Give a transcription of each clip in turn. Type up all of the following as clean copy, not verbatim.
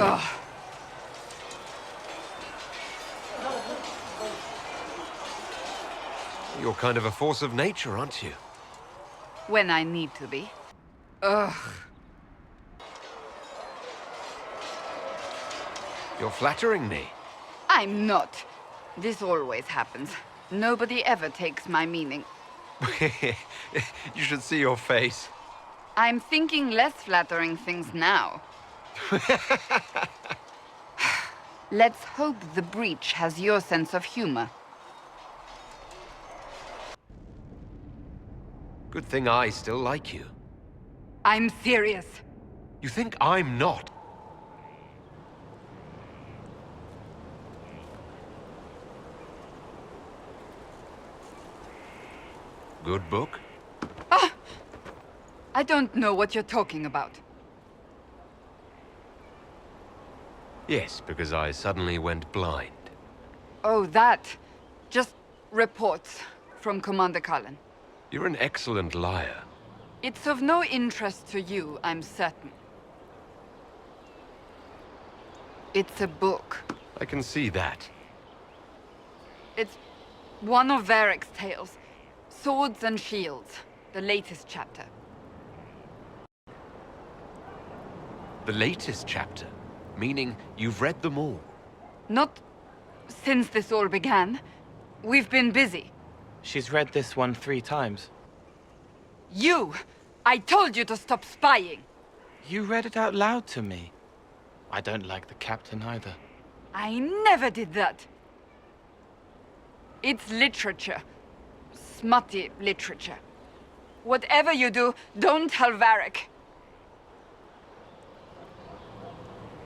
Ugh. You're kind of a force of nature, aren't you? When I need to be. Ugh. You're flattering me. I'm not. This always happens. Nobody ever takes my meaning. You should see your face. I'm thinking less flattering things now. Let's hope the breach has your sense of humor. Good thing I still like you. I'm serious. You think I'm not? Good book? Ah! I don't know what you're talking about. Yes, because I suddenly went blind. Oh, that. Just reports from Commander Cullen. You're an excellent liar. It's of no interest to you, I'm certain. It's a book. I can see that. It's one of Varric's tales. Swords and Shields, the latest chapter. The latest chapter? Meaning you've read them all? Not since this all began. We've been busy. She's read this one 3 times. You! I told you to stop spying! You read it out loud to me. I don't like the captain either. I never did that. It's literature. Smutty literature. Whatever you do, don't tell Varric.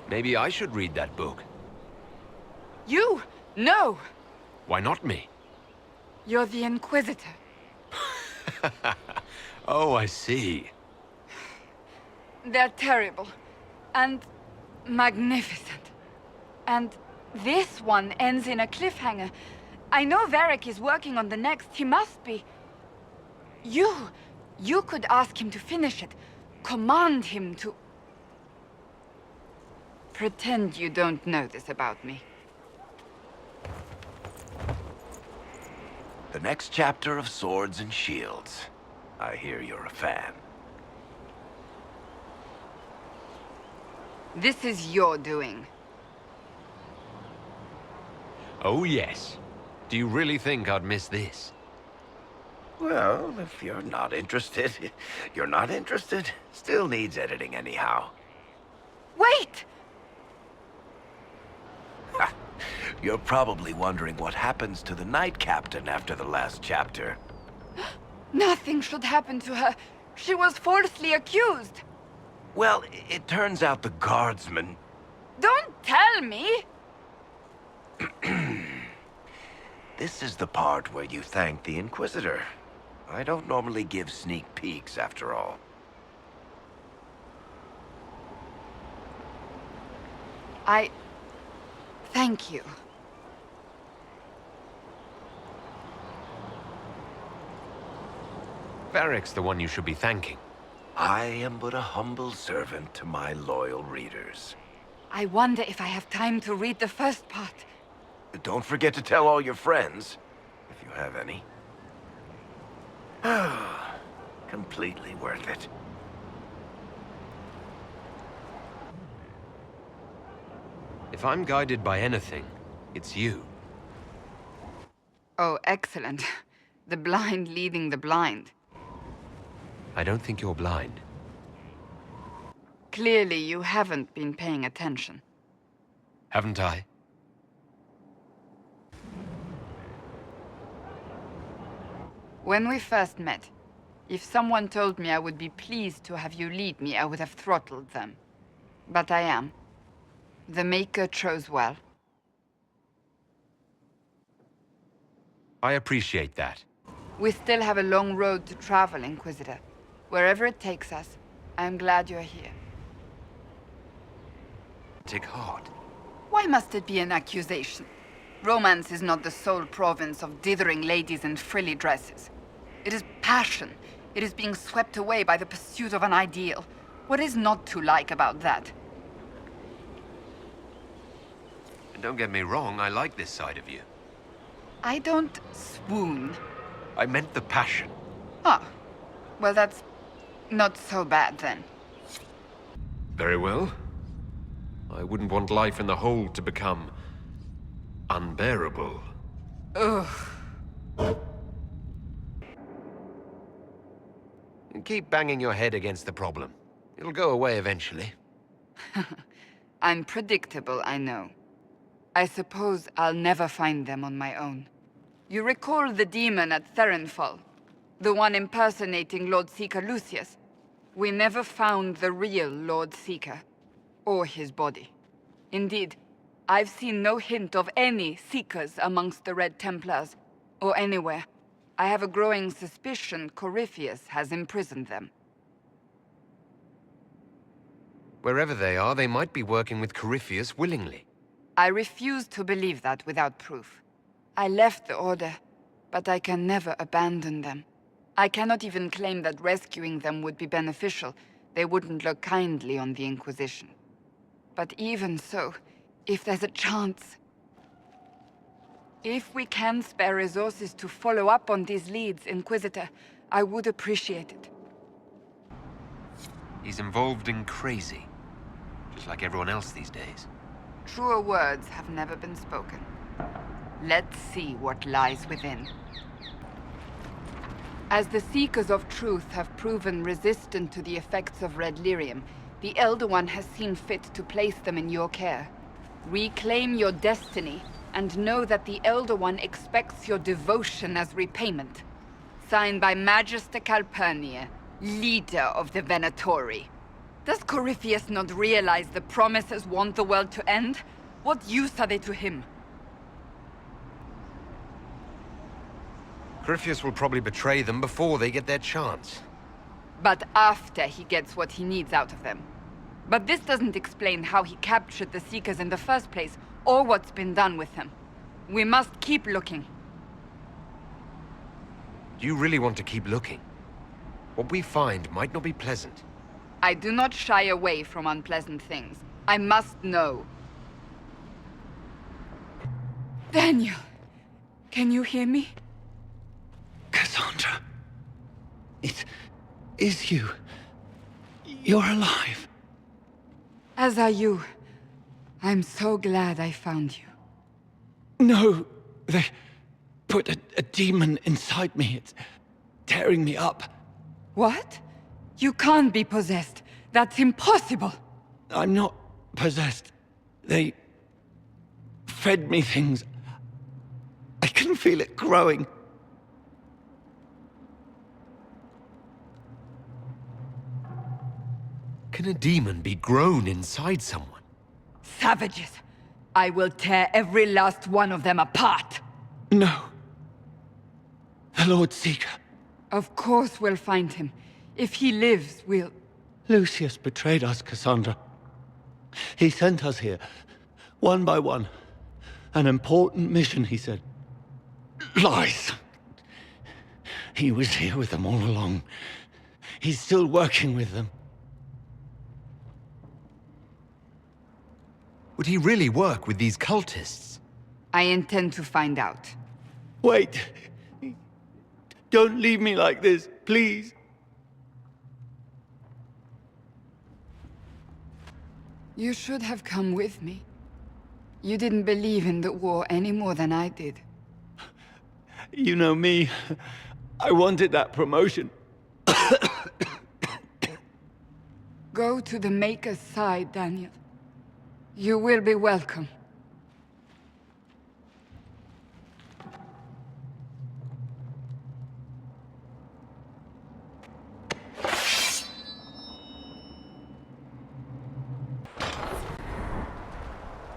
Maybe I should read that book. You? No! Why not me? You're the Inquisitor. Oh, I see. They're terrible. And magnificent. And this one ends in a cliffhanger. I know Varric is working on the next. He must be. You could ask him to finish it. Command him to... Pretend you don't know this about me. The next chapter of Swords and Shields. I hear you're a fan. This is your doing. Oh, yes. Do you really think I'd miss this? Well, if you're not interested, you're not interested. Still needs editing anyhow. Wait! You're probably wondering what happens to the Knight Captain after the last chapter. Nothing should happen to her. She was falsely accused. Well, it turns out the guardsman... Don't tell me! This is the part where you thank the Inquisitor. I don't normally give sneak peeks, after all. Thank you. Varric's the one you should be thanking. I am but a humble servant to my loyal readers. I wonder if I have time to read the first part. Don't forget to tell all your friends, if you have any. Completely worth it. If I'm guided by anything, it's you. Oh, excellent. The blind leading the blind. I don't think you're blind. Clearly, you haven't been paying attention. Haven't I? When we first met, if someone told me I would be pleased to have you lead me, I would have throttled them. But I am. The Maker chose well. I appreciate that. We still have a long road to travel, Inquisitor. Wherever it takes us, I'm glad you're here. Take heart. Why must it be an accusation? Romance is not the sole province of dithering ladies in frilly dresses. It is passion. It is being swept away by the pursuit of an ideal. What is not to like about that? Don't get me wrong, I like this side of you. I don't swoon. I meant the passion. Oh, well, that's not so bad then. Very well. I wouldn't want life in the hold to become unbearable. Ugh. Keep banging your head against the problem. It'll go away eventually. I'm predictable, I know. I suppose I'll never find them on my own. You recall the demon at Therenfall? The one impersonating Lord Seeker Lucius? We never found the real Lord Seeker, or his body. Indeed, I've seen no hint of any Seekers amongst the Red Templars, or anywhere. I have a growing suspicion Corypheus has imprisoned them. Wherever they are, they might be working with Corypheus willingly. I refuse to believe that without proof. I left the Order, but I can never abandon them. I cannot even claim that rescuing them would be beneficial. They wouldn't look kindly on the Inquisition. But even so, if there's a chance... If we can spare resources to follow up on these leads, Inquisitor, I would appreciate it. He's involved in crazy, just like everyone else these days. Truer words have never been spoken. Let's see what lies within. As the Seekers of Truth have proven resistant to the effects of red lyrium, the Elder One has seen fit to place them in your care. Reclaim your destiny, and know that the Elder One expects your devotion as repayment. Signed by Magister Calpurnia, leader of the Venatori. Does Corypheus not realize the promises want the world to end? What use are they to him? Corypheus will probably betray them before they get their chance. But after he gets what he needs out of them. But this doesn't explain how he captured the Seekers in the first place, or what's been done with them. We must keep looking. Do you really want to keep looking? What we find might not be pleasant. I do not shy away from unpleasant things. I must know. Daniel, can you hear me? Cassandra, it is you. You're alive. As are you. I'm so glad I found you. No, they put a demon inside me. It's tearing me up. What? You can't be possessed. That's impossible. I'm not possessed. They fed me things. I can feel it growing. Can a demon be grown inside someone? Savages. I will tear every last one of them apart. No. The Lord Seeker. Of course we'll find him. If he lives, we'll... Lucius betrayed us, Cassandra. He sent us here, one by one. An important mission, he said. Lies. He was here with them all along. He's still working with them. Would he really work with these cultists? I intend to find out. Wait. Don't leave me like this, please. You should have come with me. You didn't believe in the war any more than I did. You know me. I wanted that promotion. Go to the Maker's side, Daniel. You will be welcome.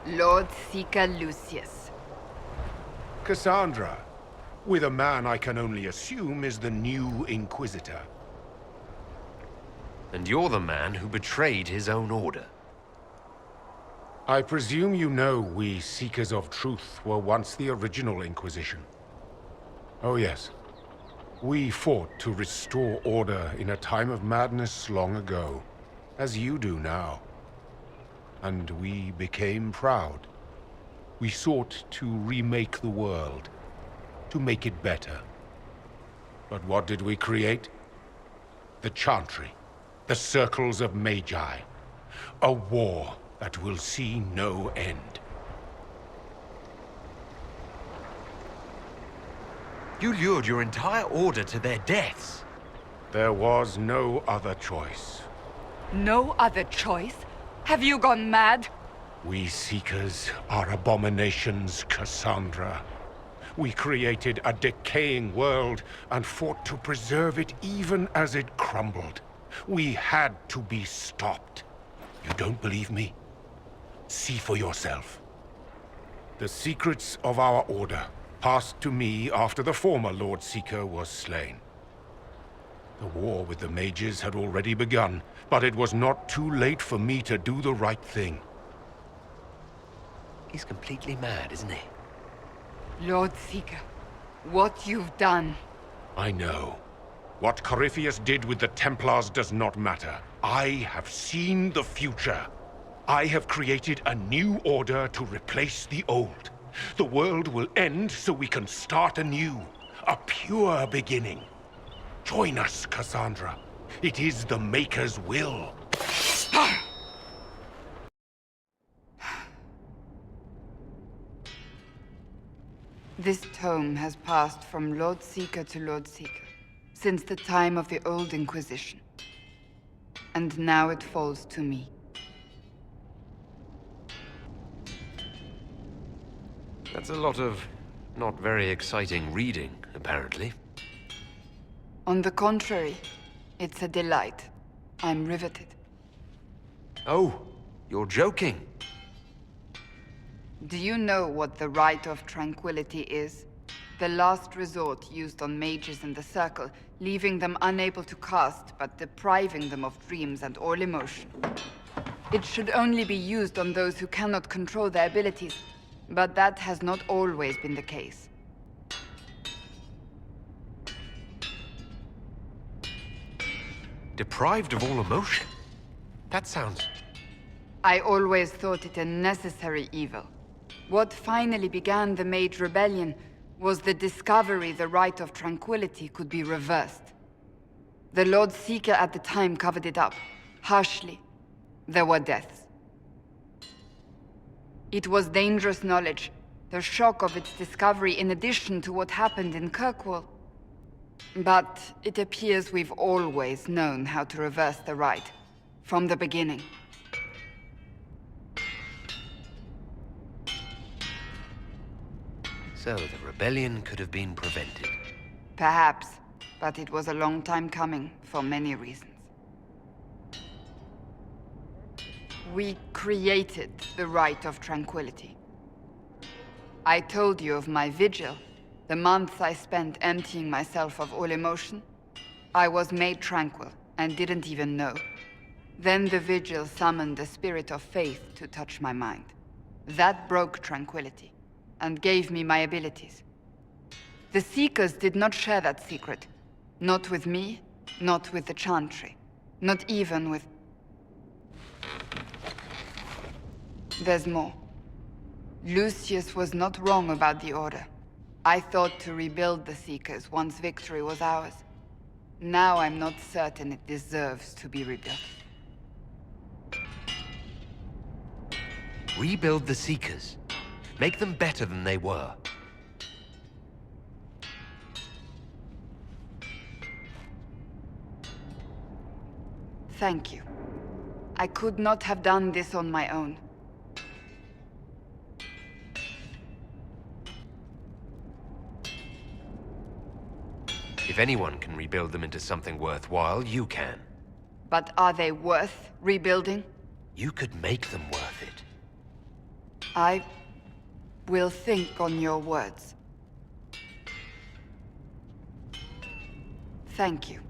Lord Seeker Lucius. Cassandra, with a man I can only assume is the new Inquisitor. And you're the man who betrayed his own order. I presume you know we Seekers of Truth were once the original Inquisition. Oh yes. We fought to restore order in a time of madness long ago, as you do now. And we became proud. We sought to remake the world, to make it better. But what did we create? The Chantry, the Circles of Magi. A war that will see no end. You lured your entire order to their deaths. There was no other choice. No other choice? Have you gone mad? We Seekers are abominations, Cassandra. We created a decaying world and fought to preserve it even as it crumbled. We had to be stopped. You don't believe me? See for yourself. The secrets of our order passed to me after the former Lord Seeker was slain. The war with the mages had already begun, but it was not too late for me to do the right thing. He's completely mad, isn't he? Lord Seeker, what you've done. I know. What Corypheus did with the Templars does not matter. I have seen the future. I have created a new order to replace the old. The world will end so we can start anew. A pure beginning. Join us, Cassandra. It is the Maker's will. This tome has passed from Lord Seeker to Lord Seeker, since the time of the old Inquisition. And now it falls to me. That's a lot of not very exciting reading, apparently. On the contrary, it's a delight. I'm riveted. Oh, you're joking. Do you know what the Rite of Tranquility is? The last resort used on mages in the Circle, leaving them unable to cast, but depriving them of dreams and all emotion. It should only be used on those who cannot control their abilities, but that has not always been the case. Deprived of all emotion? That sounds... I always thought it a necessary evil. What finally began the Mage Rebellion was the discovery the Rite of Tranquility could be reversed. The Lord Seeker at the time covered it up, harshly. There were deaths. It was dangerous knowledge, the shock of its discovery in addition to what happened in Kirkwall. But it appears we've always known how to reverse the Rite, from the beginning. So the rebellion could have been prevented. Perhaps, but it was a long time coming, for many reasons. We created the Rite of Tranquility. I told you of my vigil, the months I spent emptying myself of all emotion. I was made tranquil, and didn't even know. Then the vigil summoned the spirit of faith to touch my mind. That broke tranquility, and gave me my abilities. The Seekers did not share that secret. Not with me, not with the Chantry, not even with... There's more. Lucius was not wrong about the Order. I thought to rebuild the Seekers once victory was ours. Now I'm not certain it deserves to be rebuilt. Rebuild the Seekers. Make them better than they were. Thank you. I could not have done this on my own. If anyone can rebuild them into something worthwhile, you can. But are they worth rebuilding? You could make them worth it. I will think on your words. Thank you.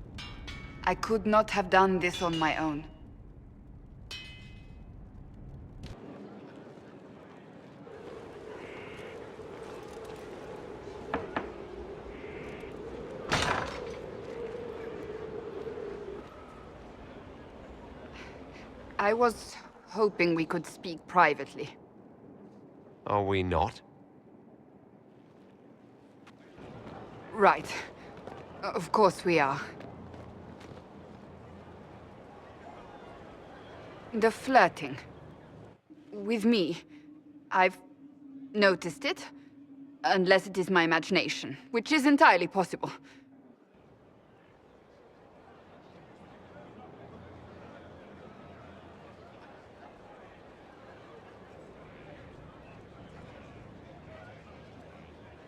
I could not have done this on my own. I was hoping we could speak privately. Are we not? Right. Of course we are. The flirting. With me. I've noticed it. Unless it is my imagination, which is entirely possible.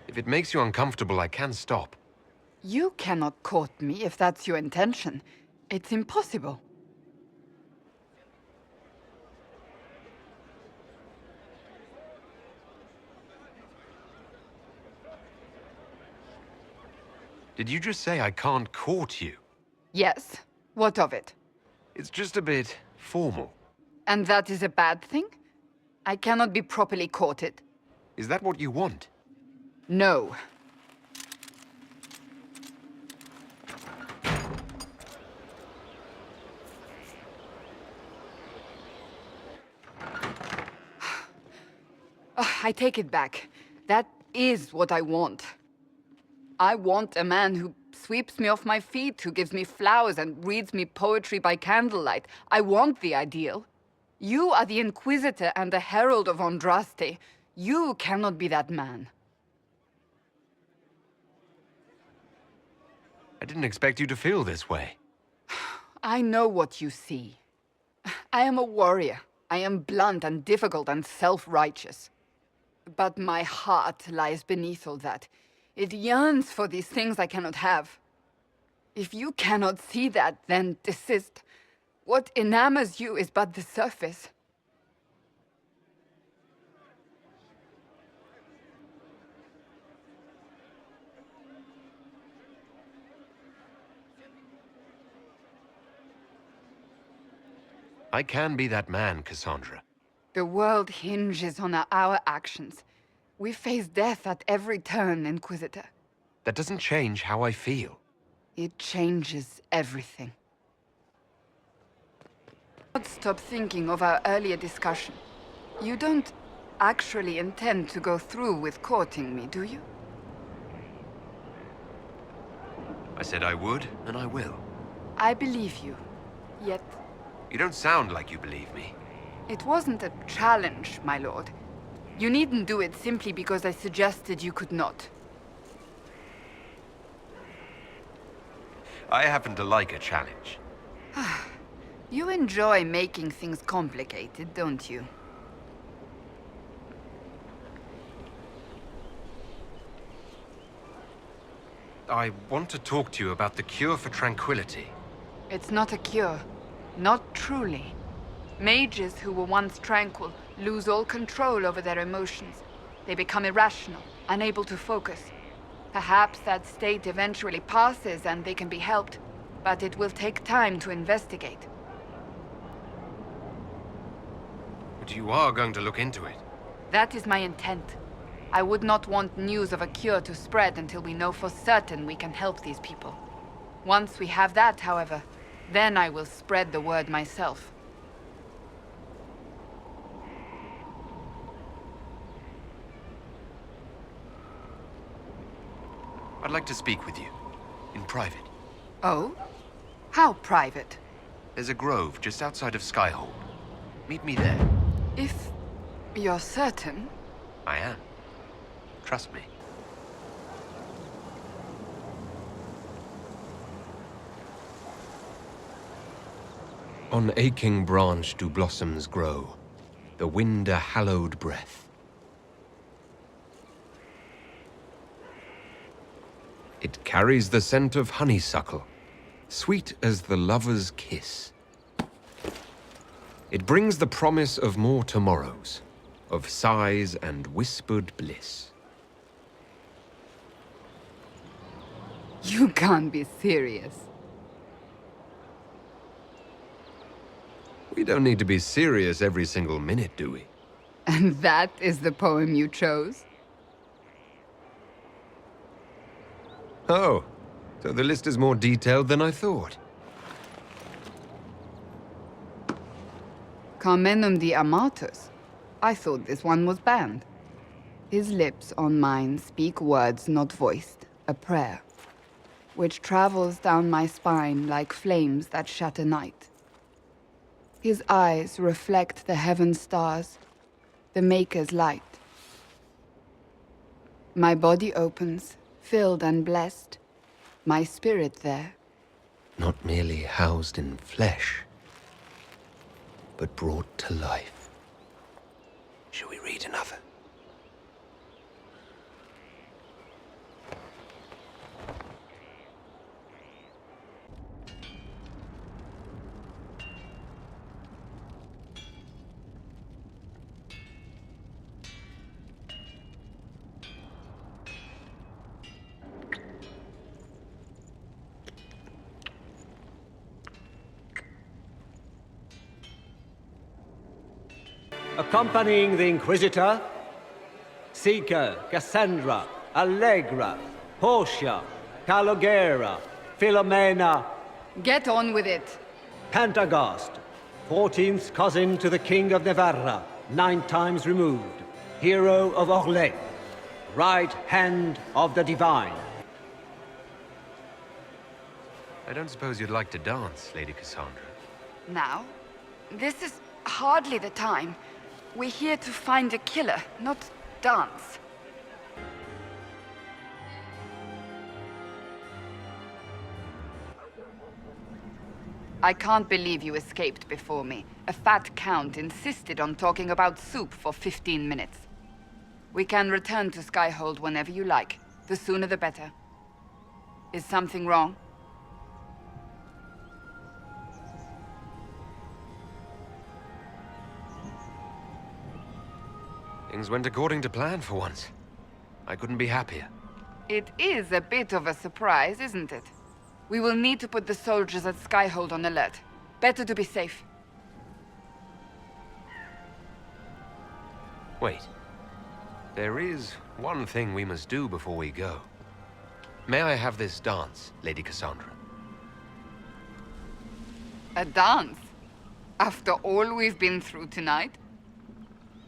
If it makes you uncomfortable, I can stop. You cannot court me if that's your intention. It's impossible. Did you just say I can't court you? Yes. What of it? It's just a bit formal. And that is a bad thing? I cannot be properly courted. Is that what you want? No. I take it back. That is what I want. I want a man who sweeps me off my feet, who gives me flowers and reads me poetry by candlelight. I want the ideal. You are the Inquisitor and the Herald of Andraste. You cannot be that man. I didn't expect you to feel this way. I know what you see. I am a warrior. I am blunt and difficult and self-righteous. But my heart lies beneath all that. It yearns for these things I cannot have. If you cannot see that, then desist. What enamors you is but the surface. I can be that man, Cassandra. The world hinges on our actions. We face death at every turn, Inquisitor. That doesn't change how I feel. It changes everything. Don't stop thinking of our earlier discussion. You don't actually intend to go through with courting me, do you? I said I would, and I will. I believe you. Yet, You don't sound like you believe me. it wasn't a challenge, my lord. You needn't do it simply because I suggested you could not. I happen to like a challenge. You enjoy making things complicated, don't you? I want to talk to you about the cure for tranquility. It's not a cure. Not truly. Mages who were once tranquil lose all control over their emotions. They become irrational, unable to focus. Perhaps that state eventually passes and they can be helped, but it will take time to investigate. But you are going to look into it. That is my intent. I would not want news of a cure to spread until we know for certain we can help these people. Once we have that, however, then I will spread the word myself. I'd like to speak with you. In private. Oh? How private? There's a grove just outside of Skyhold. Meet me there. If you're certain. I am. Trust me. On aching branch do blossoms grow, the wind a hallowed breath. It carries the scent of honeysuckle, sweet as the lover's kiss. It brings the promise of more tomorrows, of sighs and whispered bliss. You can't be serious. We don't need to be serious every single minute, do we? And that is the poem you chose? Oh, so the list is more detailed than I thought. Carmenum de Amatus. I thought this one was banned. His lips on mine speak words not voiced, a prayer, which travels down my spine like flames that shatter night. His eyes reflect the heaven stars, the Maker's light. My body opens, filled and blessed, my spirit there. Not merely housed in flesh, but brought to life. Shall we read another? Accompanying the Inquisitor, Seeker, Cassandra, Allegra, Portia, Calogera, Philomena, Get on with it. Pantagast, 14th cousin to the King of Navarra, 9 times removed, hero of Orlais, right hand of the Divine. I don't suppose you'd like to dance, Lady Cassandra. Now? This is hardly the time. We're here to find a killer, not dance. I can't believe you escaped before me. A fat count insisted on talking about soup for 15 minutes. We can return to Skyhold whenever you like. The sooner the better. Is something wrong? Things went according to plan for once. I couldn't be happier. It is a bit of a surprise, isn't it? We will need to put the soldiers at Skyhold on alert. Better to be safe. Wait. There is one thing we must do before we go. May I have this dance, Lady Cassandra? A dance? After all we've been through tonight?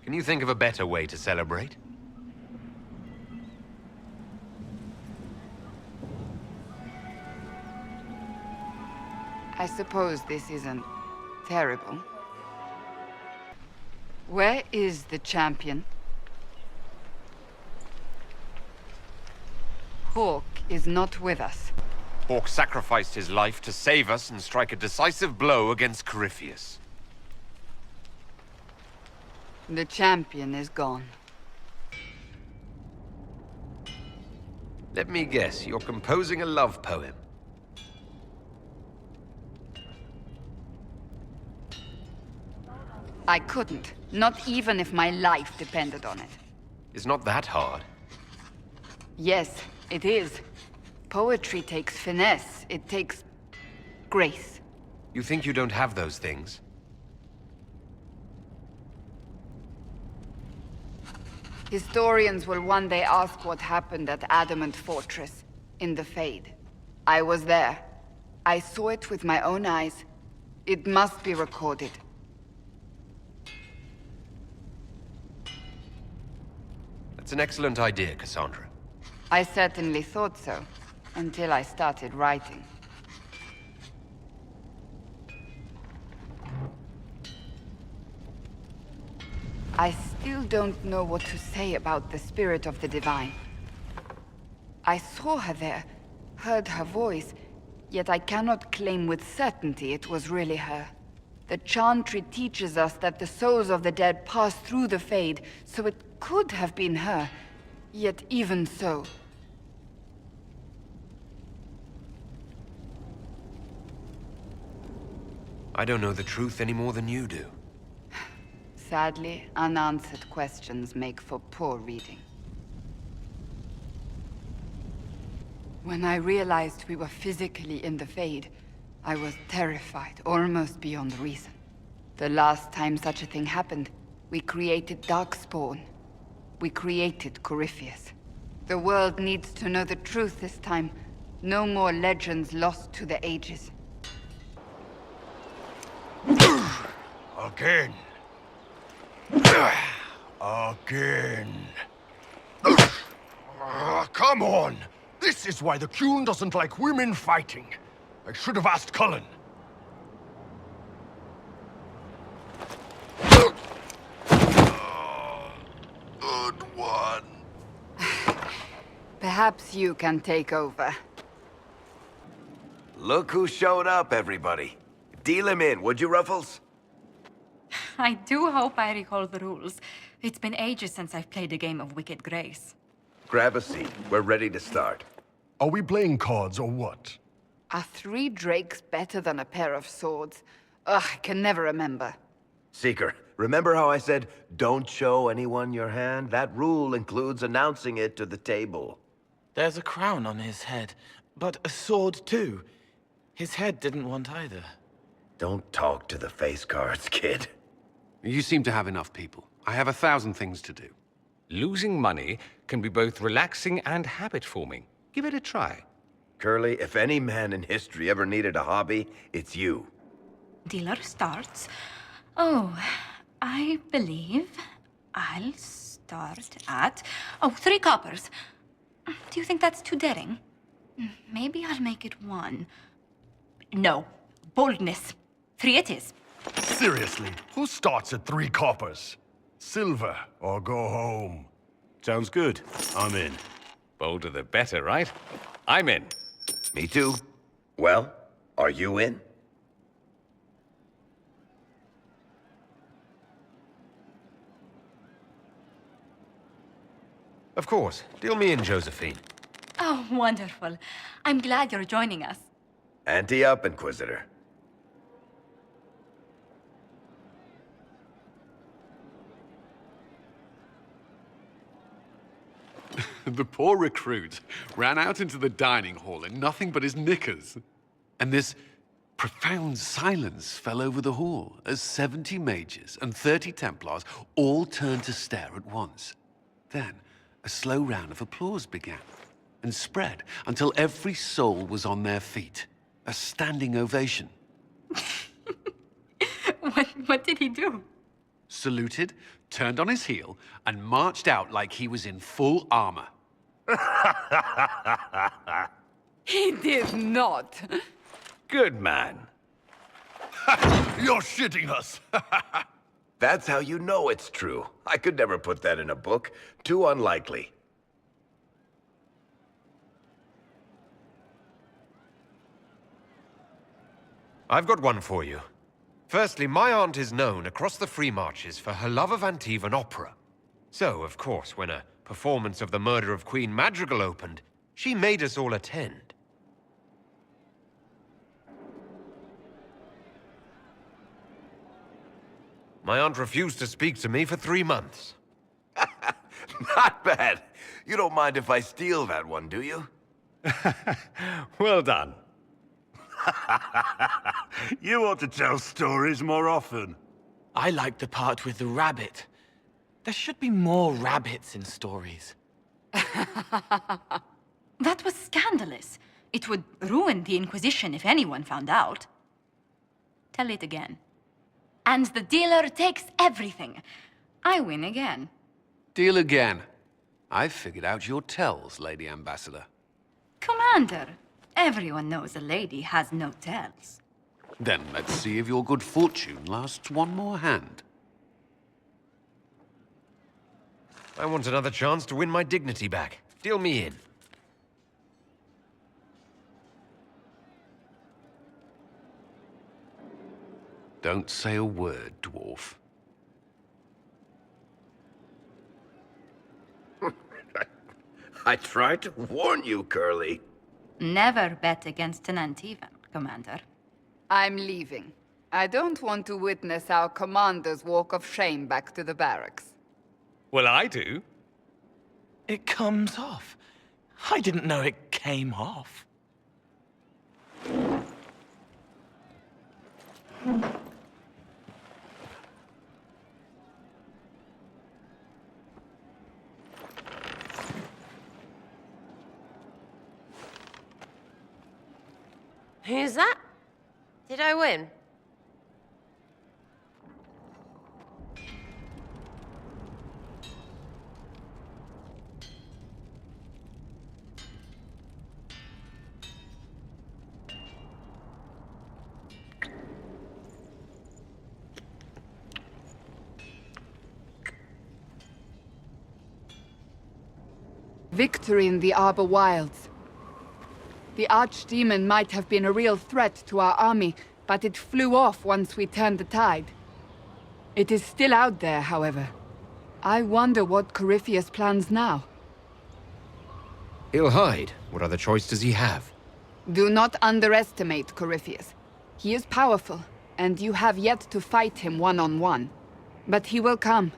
Can you think of a better way to celebrate? I suppose this isn't terrible. Where is the champion? Hawk is not with us. Hawk sacrificed his life to save us and strike a decisive blow against Corypheus. The champion is gone. Let me guess, you're composing a love poem. I couldn't. Not even if my life depended on it. It's not that hard. Yes, it is. Poetry takes finesse. It takes grace. You think you don't have those things? Historians will one day ask what happened at Adamant Fortress, in the Fade. I was there. I saw it with my own eyes. It must be recorded. That's an excellent idea, Cassandra. I certainly thought so, until I started writing. I still don't know what to say about the spirit of the Divine. I saw her there, heard her voice, yet I cannot claim with certainty it was really her. The Chantry teaches us that the souls of the dead pass through the Fade, so it could have been her. Yet even so... I don't know the truth any more than you do. Sadly, unanswered questions make for poor reading. When I realized we were physically in the Fade, I was terrified, almost beyond reason. The last time such a thing happened, we created Darkspawn. We created Corypheus. The world needs to know the truth this time. No more legends lost to the ages. Again. Again. Come on! This is why the Qun doesn't like women fighting. I should have asked Cullen. Good one. Perhaps you can take over. Look who showed up, everybody. Deal him in, would you, Ruffles? I do hope I recall the rules. It's been ages since I've played a game of Wicked Grace. Grab a seat. We're ready to start. Are we playing cards or what? Are 3 drakes better than a pair of swords? Ugh, I can never remember. Seeker, remember how I said, don't show anyone your hand? That rule includes announcing it to the table. There's a crown on his head, but a sword too. His head didn't want either. Don't talk to the face cards, kid. You seem to have enough people. I have 1,000 things to do. Losing money can be both relaxing and habit-forming. Give it a try. Curly, if any man in history ever needed a hobby, it's you. Dealer starts. Oh, I believe I'll start at... Oh, 3 coppers. Do you think that's too daring? Maybe I'll make it 1. No. Boldness. 3 it is. Seriously, who starts at 3 coppers? Silver or go home. Sounds good. I'm in. Bolder the better, right? I'm in. Me too. Well, are you in? Of course. Deal me in, Josephine. Oh, wonderful. I'm glad you're joining us. Ante up, Inquisitor. The poor recruit ran out into the dining hall in nothing but his knickers. And this profound silence fell over the hall as 70 mages and 30 Templars all turned to stare at once. Then, a slow round of applause began and spread until every soul was on their feet. A standing ovation. What did he do? Saluted, turned on his heel, and marched out like he was in full armor. He did not. Good man. You're shitting us! That's how you know it's true. I could never put that in a book. Too unlikely. I've got one for you. Firstly, my aunt is known across the Free Marches for her love of Antibes and opera. So, of course, when a performance of The Murder of Queen Madrigal opened, she made us all attend. My aunt refused to speak to me for 3 months. Not bad. You don't mind if I steal that one, do you? Well done. You ought to tell stories more often. I like the part with the rabbit. There should be more rabbits in stories. That was scandalous. It would ruin the Inquisition if anyone found out. Tell it again. And the dealer takes everything. I win again. Deal again. I've figured out your tells, Lady Ambassador. Commander, everyone knows a lady has no tells. Then let's see if your good fortune lasts one more hand. I want another chance to win my dignity back. Deal me in. Don't say a word, dwarf. I tried to warn you, Curly. Never bet against an Antivan, Commander. I'm leaving. I don't want to witness our commander's walk of shame back to the barracks. Well, I do. It comes off. I didn't know it came off. Who's that? Did I win? Victory in the Arbor Wilds. The Archdemon might have been a real threat to our army, but it flew off once we turned the tide. It is still out there, however. I wonder what Corypheus plans now. He'll hide. What other choice does he have? Do not underestimate Corypheus. He is powerful, and you have yet to fight him one-on-one. But he will come.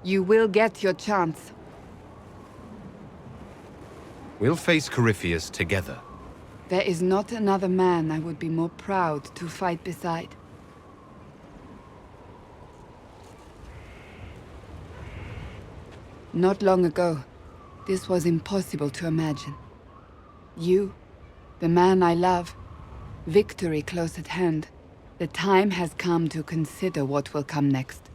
You will get your chance. We'll face Corypheus together. There is not another man I would be more proud to fight beside. Not long ago, this was impossible to imagine. You, the man I love, victory close at hand. The time has come to consider what will come next.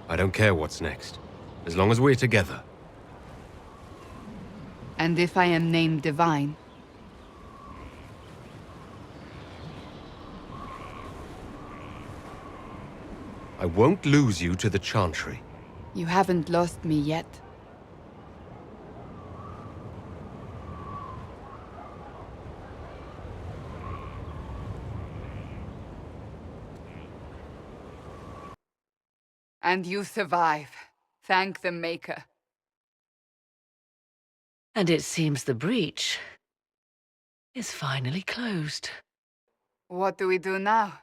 I don't care what's next, as long as we're together. And if I am named Divine? I won't lose you to the Chantry. You haven't lost me yet. And you survive. Thank the Maker. And it seems the breach is finally closed. What do we do now?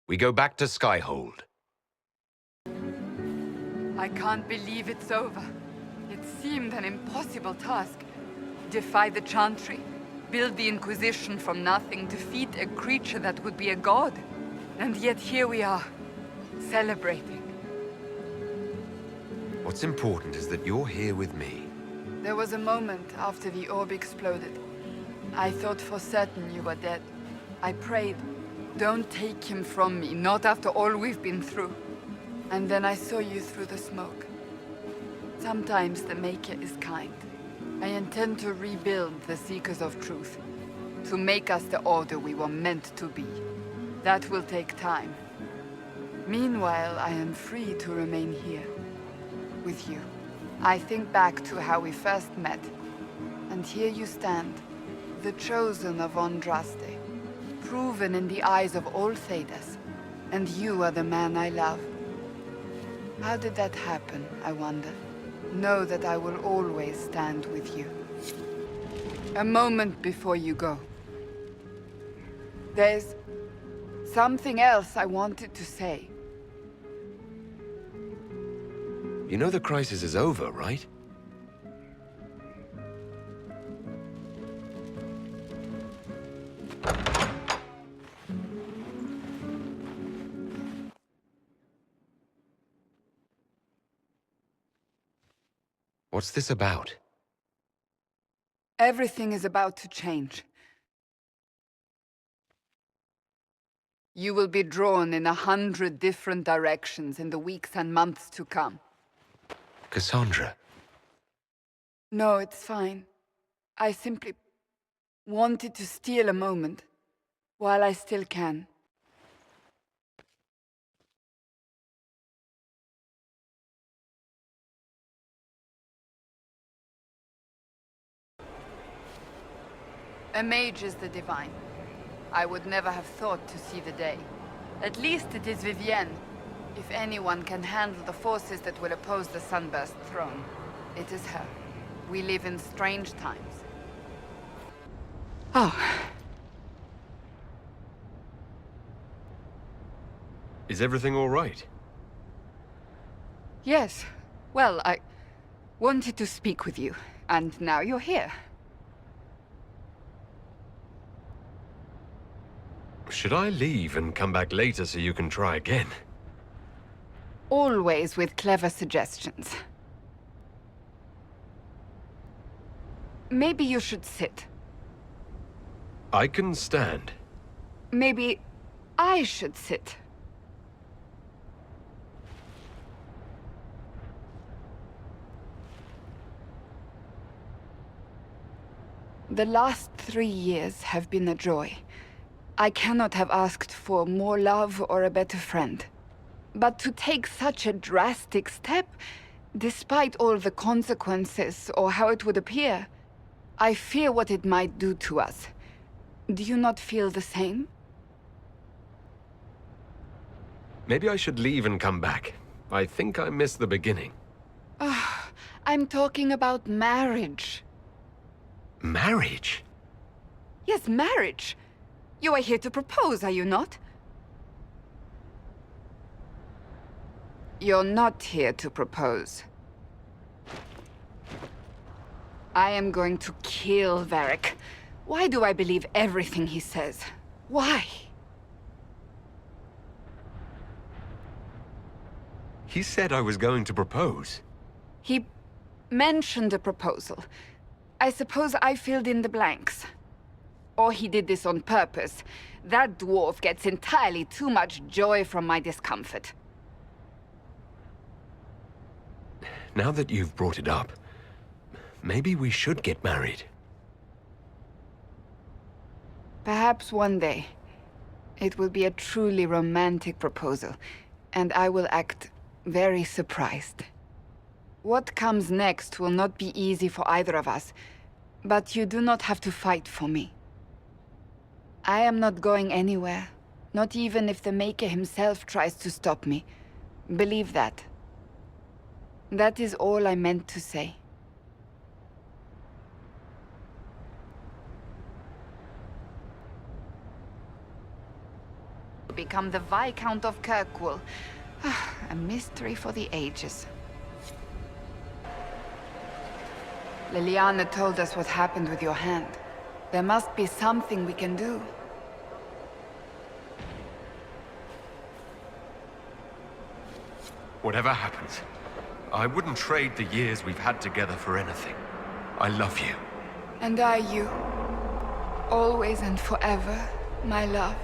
We go back to Skyhold. I can't believe it's over. It seemed an impossible task. Defy the Chantry, build the Inquisition from nothing, defeat a creature that would be a god. And yet here we are, celebrating. What's important is that you're here with me. There was a moment after the orb exploded. I thought for certain you were dead. I prayed, don't take him from me, not after all we've been through. And then I saw you through the smoke. Sometimes the Maker is kind. I intend to rebuild the Seekers of Truth, to make us the Order we were meant to be. That will take time. Meanwhile, I am free to remain here, with you. I think back to how we first met, and here you stand, the chosen of Andraste, proven in the eyes of all Thedas, and you are the man I love. How did that happen, I wonder? Know that I will always stand with you. A moment before you go. There's something else I wanted to say. You know the crisis is over, right? What's this about? Everything is about to change. You will be drawn in 100 different directions in the weeks and months to come. Cassandra. No, it's fine. I simply wanted to steal a moment, while I still can. A mage is the divine. I would never have thought to see the day. At least it is Vivienne. If anyone can handle the forces that will oppose the Sunburst throne, it is her. We live in strange times. Oh. Is everything all right? Yes. Well, I wanted to speak with you, and now you're here. Should I leave and come back later so you can try again? Always with clever suggestions. Maybe you should sit. I can stand. Maybe I should sit. The last 3 years have been a joy. I cannot have asked for more love or a better friend. But to take such a drastic step, despite all the consequences or how it would appear, I fear what it might do to us. Do you not feel the same? Maybe I should leave and come back. I think I missed the beginning. I'm talking about marriage. Marriage? Yes, marriage. You are here to propose, are you not? You're not here to propose. I am going to kill Varric. Why do I believe everything he says? Why? He said I was going to propose. He mentioned a proposal. I suppose I filled in the blanks. Or he did this on purpose. That dwarf gets entirely too much joy from my discomfort. Now that you've brought it up, maybe we should get married. Perhaps one day. It will be a truly romantic proposal, and I will act very surprised. What comes next will not be easy for either of us, but you do not have to fight for me. I am not going anywhere, not even if the Maker himself tries to stop me. Believe that. That is all I meant to say. Become the Viscount of Kirkwall. A mystery for the ages. Liliana told us what happened with your hand. There must be something we can do. Whatever happens, I wouldn't trade the years we've had together for anything. I love you. And I you. Always and forever, my love.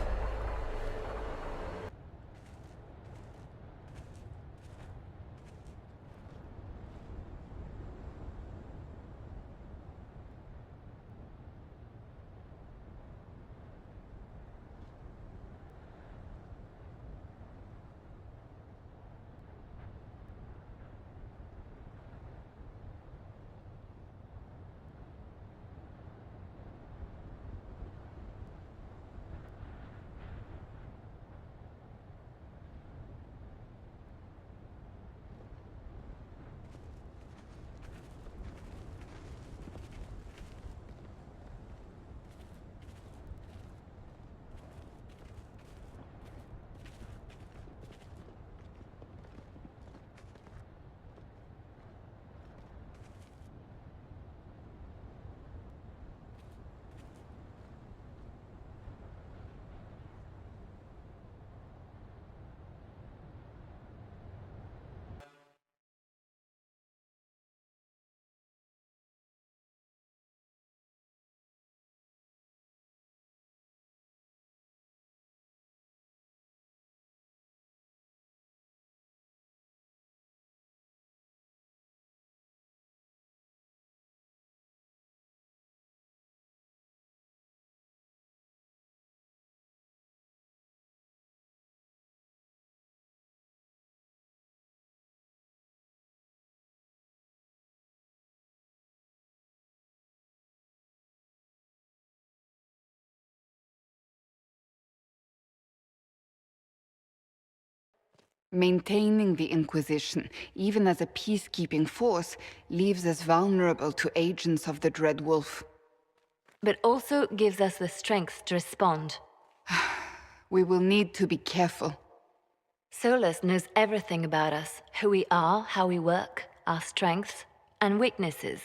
Maintaining the Inquisition, even as a peacekeeping force, leaves us vulnerable to agents of the Dread Wolf. But also gives us the strength to respond. We will need to be careful. Solus knows everything about us, who we are, how we work, our strengths and weaknesses.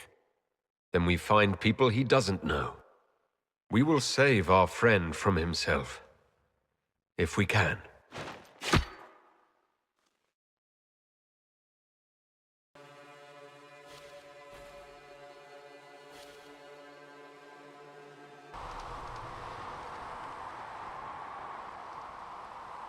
Then we find people he doesn't know. We will save our friend from himself. If we can.